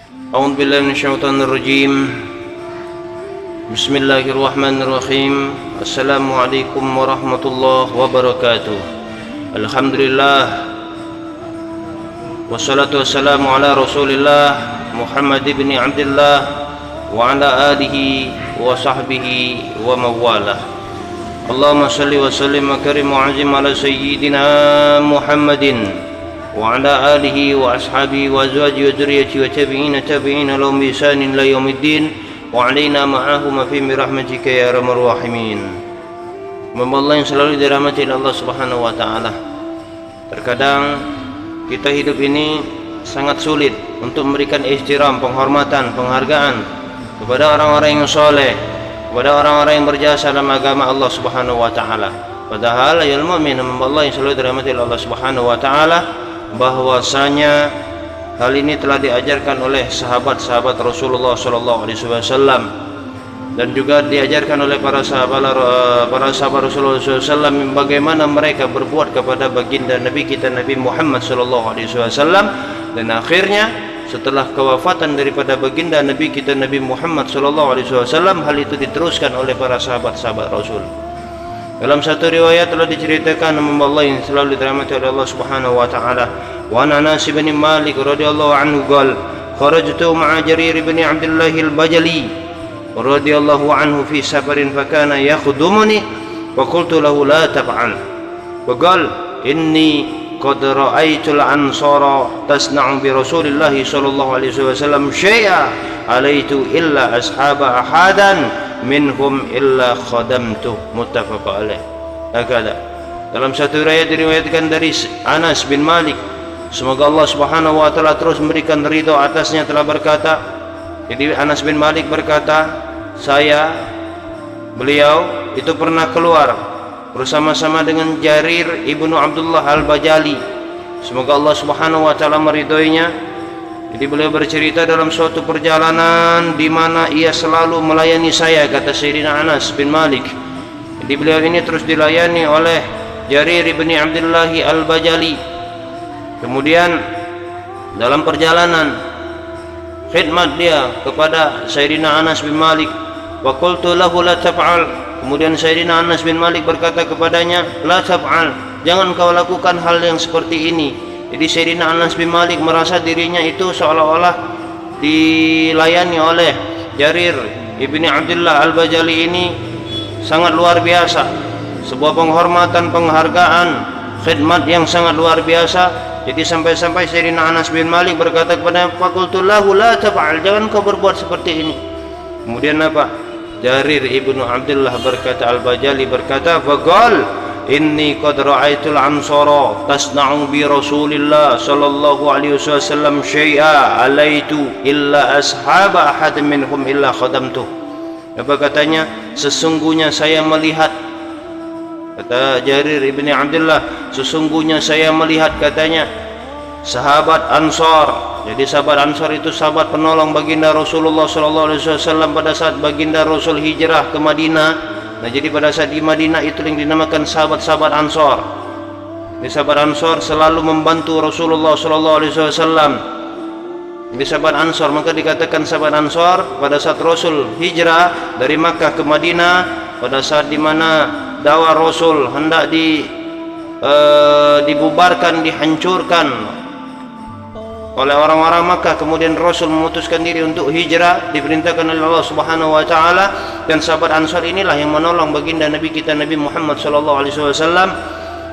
أعوذ بالله من الشيطان الرجيم. بسم الله الرحمن الرحيم. السلام عليكم ورحمة الله وبركاته. الحمد لله والصلاة والسلام على رسول الله محمد بن عبد الله وعلى آله وصحبه ومن والاه. اللهم صل وسلم وكرم وعظم على سيدنا محمد وعلى آله وأصحابه وأزواجه وذريته وتابعين لهم بإحسان إلى يوم الدين وعلينا معهم في برحمتك يا أرحم الراحمين. Hamba Allah yang selalu dirahmati oleh Allah Subhanahu wa taala. Terkadang kita hidup ini sangat sulit untuk memberikan ihtiram, penghormatan, penghargaan kepada orang-orang yang soleh, kepada orang-orang yang berjasa dalam agama Allah Subhanahu wa taala. Padahal ayat mukmin hamba Allah yang selalu dirahmati oleh Allah Subhanahu wa taala, bahwasanya hal ini telah diajarkan oleh sahabat-sahabat Rasulullah sallallahu alaihi wasallam dan juga diajarkan oleh para sahabat Rasulullah SAW bagaimana mereka berbuat kepada baginda Nabi kita Nabi Muhammad sallallahu alaihi wasallam. Dan akhirnya setelah kewafatan daripada baginda Nabi kita Nabi Muhammad sallallahu alaihi wasallam, hal itu diteruskan oleh para sahabat-sahabat Rasul. Dalam satu riwayat telah diceritakan nama Allah yang selalu dirahmati oleh Allah Subhanahu wa taala, wa Anas bin Malik radhiyallahu anhu qala kharajtu ma'a Jarir bin Abdullah al-Bajali radhiyallahu anhu fi safarin fakana yakhdumuni wa qultu lahu la taf'al wa qala inni qad ra'aytu al-ansara tasna'u bi Rasulillah sallallahu alaihi wasallam syai'a alaitu illa ashaba ahadan minhum illa khadamtu, muttafaq alaih. Hakada dalam satu riwayat diriwayatkan dari Anas bin Malik, semoga Allah Subhanahu wa taala terus memberikan ridha atasnya, telah berkata, jadi Anas bin Malik berkata, beliau itu pernah keluar bersama-sama dengan Jarir ibnu Abdullah al-Bajali, semoga Allah Subhanahu wa taala meridhoinya. Jadi beliau bercerita dalam suatu perjalanan di mana ia selalu melayani saya, kata Sayyidina Anas bin Malik. Jadi beliau ini terus dilayani oleh Jarir bin Abdullah al-Bajali. Kemudian dalam perjalanan khidmat dia kepada Sayyidina Anas bin Malik, wa qultu lahu la taf'al. Kemudian Sayyidina Anas bin Malik berkata kepadanya, la taf'al, jangan kau lakukan hal yang seperti ini. Jadi Sayyidina Anas bin Malik merasa dirinya itu seolah-olah dilayani oleh Jarir ibni Abdullah al-Bajali ini sangat luar biasa, sebuah penghormatan, penghargaan, khidmat yang sangat luar biasa. Jadi sampai-sampai Sayyidina Anas bin Malik berkata kepada faqultu lahu la taf'al, jangan kau berbuat seperti ini. Kemudian apa? Jarir ibnu Abdullah berkata, al-Bajali berkata, faqal inni qad ra'aitul ansara tasna'u bi Rasulillah sallallahu alaihi wasallam syai'a alaitu illa ashaba ahad minhum illa khadamtu. Apa katanya? Sesungguhnya saya melihat, kata Jarir ibni Abdullah, sesungguhnya saya melihat, katanya, sahabat Ansar. Jadi sahabat Ansar itu sahabat penolong baginda Rasulullah sallallahu alaihi wasallam pada saat baginda Rasul hijrah ke Madinah. Nah, jadi pada saat di Madinah itu yang dinamakan sahabat-sahabat Ansar. Di sahabat Ansar selalu membantu Rasulullah sallallahu alaihi wasallam. Di sahabat Ansar, maka dikatakan sahabat Ansar pada saat Rasul hijrah dari Makkah ke Madinah, pada saat di mana dakwah Rasul hendak dibubarkan, dihancurkan oleh orang-orang Makkah, kemudian Rasul memutuskan diri untuk hijrah, diperintahkan oleh Allah Subhanahu wa taala, dan sahabat Ansar inilah yang menolong baginda Nabi kita Nabi Muhammad sallallahu alaihi wasallam.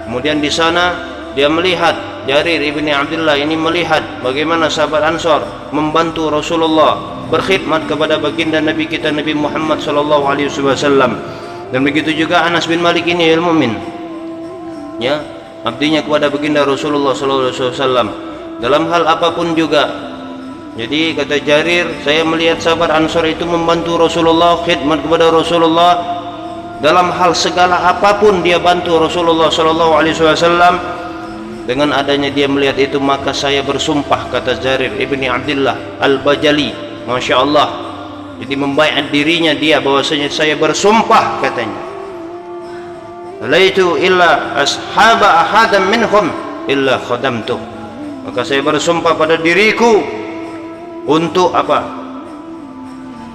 Kemudian di sana dia melihat, Jarir ibni Abdullah ini melihat bagaimana sahabat Ansar membantu Rasulullah, berkhidmat kepada baginda Nabi kita Nabi Muhammad sallallahu alaihi wasallam. Dan begitu juga Anas bin Malik ini al-mu'min, ya, abdinya kepada baginda Rasulullah sallallahu alaihi wasallam dalam hal apapun juga. Jadi kata Jarir, saya melihat sahabat Ansar itu membantu Rasulullah, khidmat kepada Rasulullah dalam hal segala apapun dia bantu Rasulullah sallallahu alaihi wasallam. Dengan adanya dia melihat itu, maka saya bersumpah, kata Jarir ibni Abdullah al-Bajali, Masya Allah, jadi membaiat dirinya dia bahwasanya saya bersumpah, katanya, laitu illa ashaba ahadan minhum illa khadamtuh, maka saya bersumpah pada diriku Untuk apa?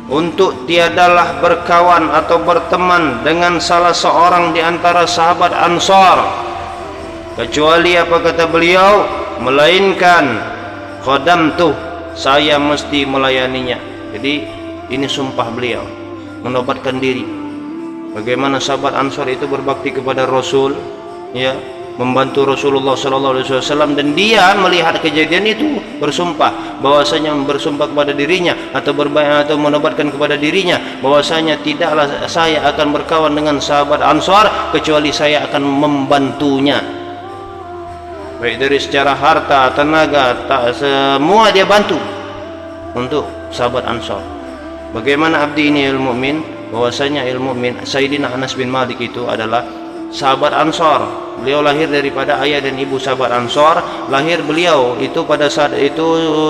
Untuk tiadalah berkawan atau berteman dengan salah seorang di antara sahabat Ansar, kecuali apa kata beliau, melainkan khadamtuh, saya mesti melayaninya. Jadi ini sumpah beliau, menobatkan diri. Bagaimana sahabat Ansar itu berbakti kepada Rasul, ya, membantu Rasulullah sallallahu alaihi wasallam, dan dia melihat kejadian itu bersumpah bahwasanya bersumpah kepada dirinya atau berbayat atau menobatkan kepada dirinya bahwasanya tidaklah saya akan berkawan dengan sahabat Ansar kecuali saya akan membantunya, baik dari secara harta, tenaga, semua dia bantu untuk sahabat Ansar. Bagaimana abdi ini ilmu mukmin? Bahwasanya ilmu mukmin Sayyidina Anas bin Malik itu adalah sahabat Ansar. Beliau lahir daripada ayah dan ibu sahabat Ansar. Lahir beliau itu pada saat itu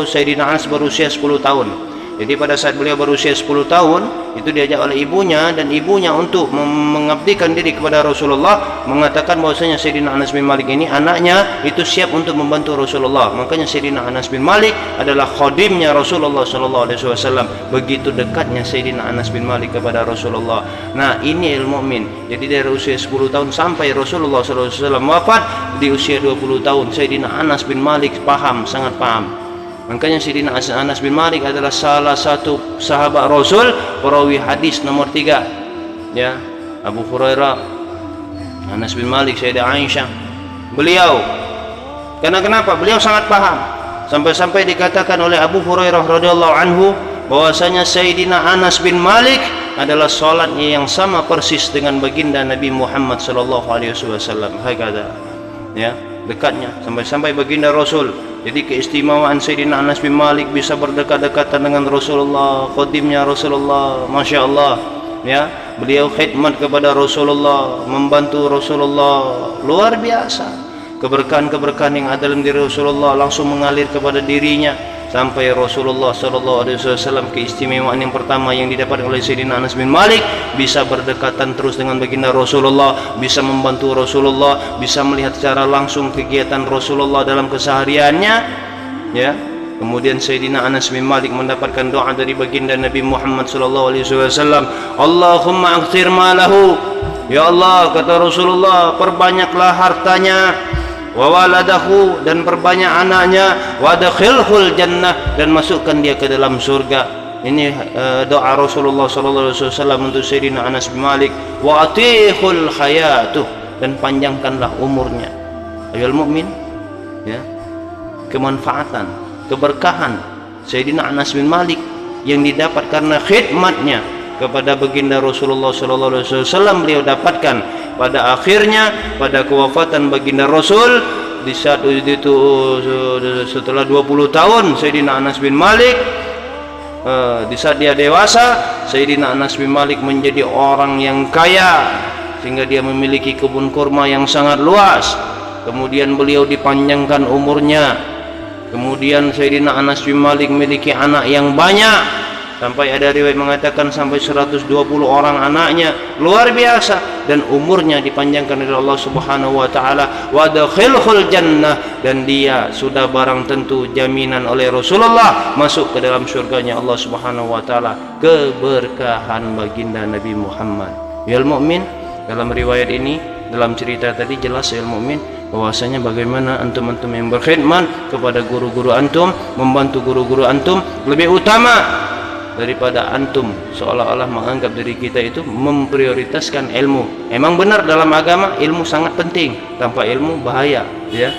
Sayyidina Anas berusia 10 tahun. Jadi pada saat beliau berusia 10 tahun itu diajak oleh ibunya, dan ibunya untuk mengabdikan diri kepada Rasulullah mengatakan bahwasanya Sayyidina Anas bin Malik ini anaknya itu siap untuk membantu Rasulullah. Makanya Sayyidina Anas bin Malik adalah khadimnya Rasulullah sallallahu alaihi wasallam. Begitu dekatnya Sayyidina Anas bin Malik kepada Rasulullah. Nah, ini ilmu mukmin. Jadi dari usia 10 tahun sampai Rasulullah sallallahu alaihi wasallam wafat di usia 20 tahun, Sayyidina Anas bin Malik paham, sangat paham. Makanya Sayyidina Anas bin Malik adalah salah satu sahabat Rasul, perawi hadis nomor 3. Ya, Abu Hurairah, Anas bin Malik, Sayyidah Aisyah. Beliau, karena kenapa? Beliau sangat paham. Sampai-sampai dikatakan oleh Abu Hurairah radhiyallahu anhu bahwasanya Sayyidina Anas bin Malik adalah salatnya yang sama persis dengan baginda Nabi Muhammad sallallahu alaihi wasallam. Hakada. Ya, dekatnya sampai-sampai baginda Rasul. Jadi keistimewaan Sayyidina Anas bin Malik bisa berdekat-dekatan dengan Rasulullah, khadimnya Rasulullah, Masya Allah, ya, beliau khidmat kepada Rasulullah, membantu Rasulullah, luar biasa. Keberkahan-keberkahan yang ada dalam diri Rasulullah langsung mengalir kepada dirinya, sampai Rasulullah sallallahu alaihi wasallam, keistimewaan yang pertama yang didapat oleh Sayyidina Anas bin Malik, bisa berdekatan terus dengan baginda Rasulullah, bisa membantu Rasulullah, bisa melihat secara langsung kegiatan Rasulullah dalam kesehariannya, ya. Kemudian Sayyidina Anas bin Malik mendapatkan doa dari baginda Nabi Muhammad sallallahu alaihi wasallam, Allahumma akthir malahu, ya Allah, kata Rasulullah, perbanyaklah hartanya, wa waladahu, dan perbanyak anaknya, wa adkhilhul jannah, dan masukkan dia ke dalam surga. Ini doa Rasulullah sallallahu alaihi wasallam untuk Sayyidina Anas bin Malik. Wa atihul hayatuh, dan panjangkanlah umurnya. Ayol mukmin, ya. Kemanfaatan, keberkahan Sayyidina Anas bin Malik yang didapat karena khidmatnya kepada baginda Rasulullah sallallahu alaihi wasallam beliau dapatkan pada akhirnya, pada kewafatan baginda Rasul di saat itu setelah 20 tahun Sayyidina Anas bin Malik, di saat dia dewasa, Sayyidina Anas bin Malik menjadi orang yang kaya sehingga dia memiliki kebun kurma yang sangat luas. Kemudian beliau dipanjangkan umurnya. Kemudian Sayyidina Anas bin Malik memiliki anak yang banyak, sampai ada riwayat mengatakan sampai 120 orang anaknya, luar biasa. Dan umurnya dipanjangkan oleh Allah Subhanahu wa taala, wa adkhilhul jannah, dan dia sudah barang tentu jaminan oleh Rasulullah masuk ke dalam surganya Allah Subhanahu wa taala. Keberkahan baginda Nabi Muhammad. Ya mukmin, dalam riwayat ini, dalam cerita tadi jelas ya mukmin bahwasanya bagaimana antum-antum yang berkhidmat kepada guru-guru antum, membantu guru-guru antum lebih utama daripada antum seolah-olah menganggap diri kita itu memprioritaskan ilmu. Emang benar dalam agama ilmu sangat penting, tanpa ilmu bahaya, ya.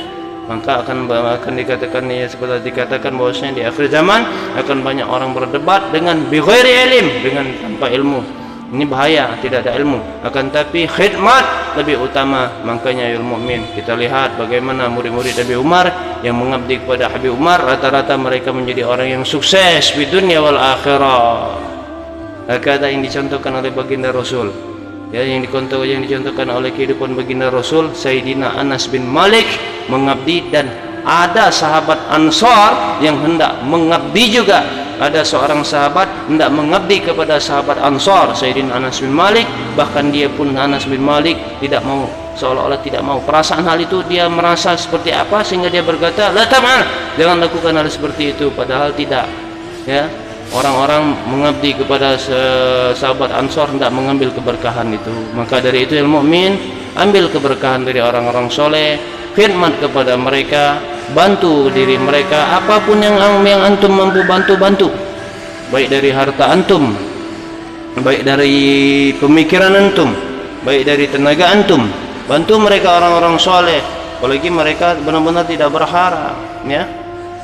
Maka akan dikatakan, ya, seperti dikatakan bahwasanya di akhir zaman akan banyak orang berdebat dengan bighairi ilm, dengan tanpa ilmu. Ini bahaya, tidak ada ilmu. Akan tapi khidmat lebih utama. Makanya ilmu mukmin, kita lihat bagaimana murid-murid Habib Umar yang mengabdi kepada Habib Umar, rata-rata mereka menjadi orang yang sukses di dunia wal akhirah. Kata yang dicontohkan oleh baginda Rasul, ya, yang dicontohkan oleh kehidupan baginda Rasul, Sayyidina Anas bin Malik mengabdi, dan ada sahabat Ansar yang hendak mengabdi juga. Ada seorang sahabat hendak mengabdi kepada sahabat Ansar, Sayyidina Anas bin Malik. Bahkan dia pun, Anas bin Malik, tidak mau, seolah-olah tidak mau. Perasaan hal itu dia merasa seperti apa sehingga dia berkata, la tam'al, jangan lakukan hal seperti itu. Padahal tidak. ya, orang-orang mengabdi kepada sahabat Ansor hendak mengambil keberkahan itu. Maka dari itu yang mukmin ambil keberkahan dari orang-orang soleh, khidmat kepada mereka, bantu diri mereka, apapun yang antum mampu bantu, baik dari harta antum, baik dari pemikiran antum, baik dari tenaga antum, bantu mereka orang-orang soleh. Apalagi mereka benar-benar tidak berharap, ya,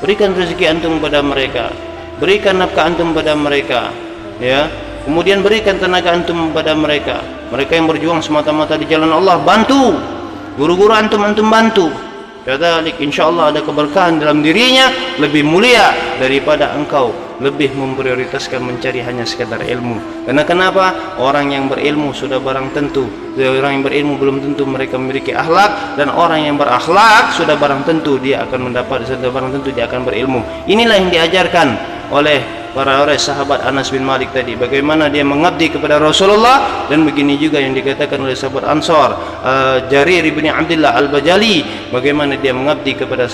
berikan rezeki antum kepada mereka, berikan nafkah antum pada mereka, ya, kemudian berikan tenaga antum pada mereka. Mereka yang berjuang semata-mata di jalan Allah, bantu. Guru-guru antum bantu. Kadzalik insyaallah ada keberkahan dalam dirinya, lebih mulia daripada engkau lebih memprioritaskan mencari hanya sekadar ilmu. Karena kenapa? Orang yang berilmu sudah barang tentu, orang yang berilmu belum tentu mereka memiliki akhlak, dan orang yang berakhlak sudah barang tentu dia akan berilmu. Inilah yang diajarkan oleh para sahabat Anas bin Malik tadi, bagaimana dia mengabdi kepada Rasulullah, dan begini juga yang dikatakan oleh sahabat Ansar, Jarir bin Abdullah Al-Bajali, bagaimana dia mengabdi kepada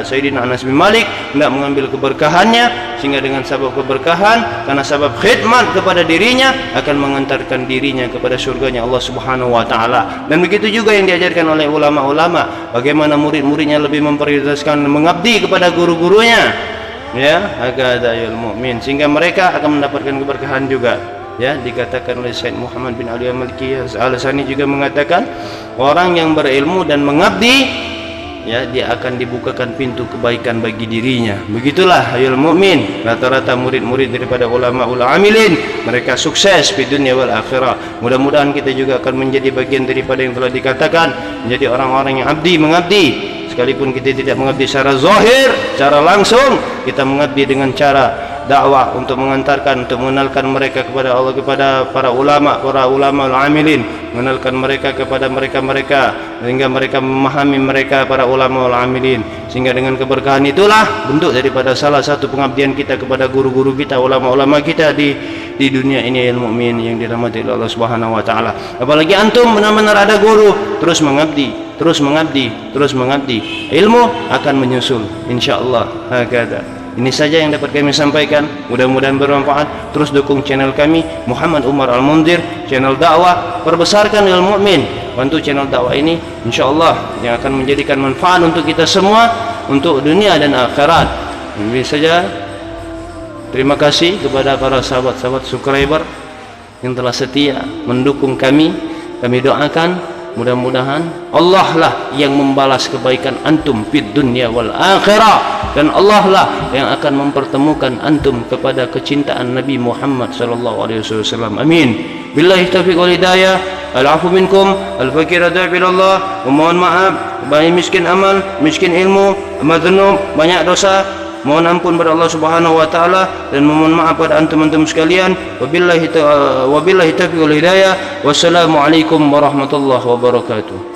Sayyidina Anas bin Malik, hendak mengambil keberkahannya, sehingga dengan sebab keberkahan, karena sebab khidmat kepada dirinya, akan mengantarkan dirinya kepada surganya Allah Subhanahu wa taala. Dan begitu juga yang diajarkan oleh ulama-ulama, bagaimana murid-muridnya lebih memprioritaskan mengabdi kepada guru-gurunya, ya, agadayul mukmin, sehingga mereka akan mendapatkan keberkahan juga. Ya, dikatakan oleh Said Muhammad bin Ali Al-Maliki Al-Sani juga mengatakan, orang yang berilmu dan mengabdi, ya, dia akan dibukakan pintu kebaikan bagi dirinya. Begitulah ayul mukmin, rata-rata murid-murid daripada ulama-ulama amilin, mereka sukses di dunia wal akhirah. Mudah-mudahan kita juga akan menjadi bagian daripada yang telah dikatakan, menjadi orang-orang yang mengabdi. Sekalipun kita tidak mengabdi secara zahir, secara langsung, kita mengabdi dengan cara dakwah untuk mengantarkan, untuk mengenalkan mereka kepada Allah, kepada para ulama al-amilin, mengenalkan mereka kepada mereka sehingga mereka memahami mereka para ulama al-amilin, sehingga dengan keberkahan itulah bentuk daripada salah satu pengabdian kita kepada guru-guru kita, ulama-ulama kita di dunia ini, ilmu mukmin yang dirahmati Allah Subhanahu wa taala. Apalagi antum benar-benar ada guru, terus mengabdi, ilmu akan menyusul insyaallah. Hakada. Ini saja yang dapat kami sampaikan, mudah-mudahan bermanfaat. Terus dukung channel kami Muhammad Umar Al-Munzir, channel dakwah, perbesarkan ilmu mukmin. Bantu channel dakwah ini insyaallah yang akan menjadikan manfaat untuk kita semua, untuk dunia dan akhirat. Ini saja. Terima kasih kepada para sahabat-sahabat subscriber yang telah setia mendukung kami. Kami doakan mudah-mudahan Allah lah yang membalas kebaikan antum fid dunya wal akhirah, dan Allah lah yang akan mempertemukan antum kepada kecintaan Nabi Muhammad sallallahu alaihi wasallam. Amin. Billahi taufiq wal hidayah. Al-afu minkum, al-fakir adabillah. Mohon maaf, banyak miskin amal, miskin ilmu, madzunub, banyak dosa. Mohon ampun kepada Allah Subhanahu wa taala, dan mohon maaf pada antum-antum sekalian. Wabillahi taufiq wal hidayah. Wassalamualaikum warahmatullahi wabarakatuh.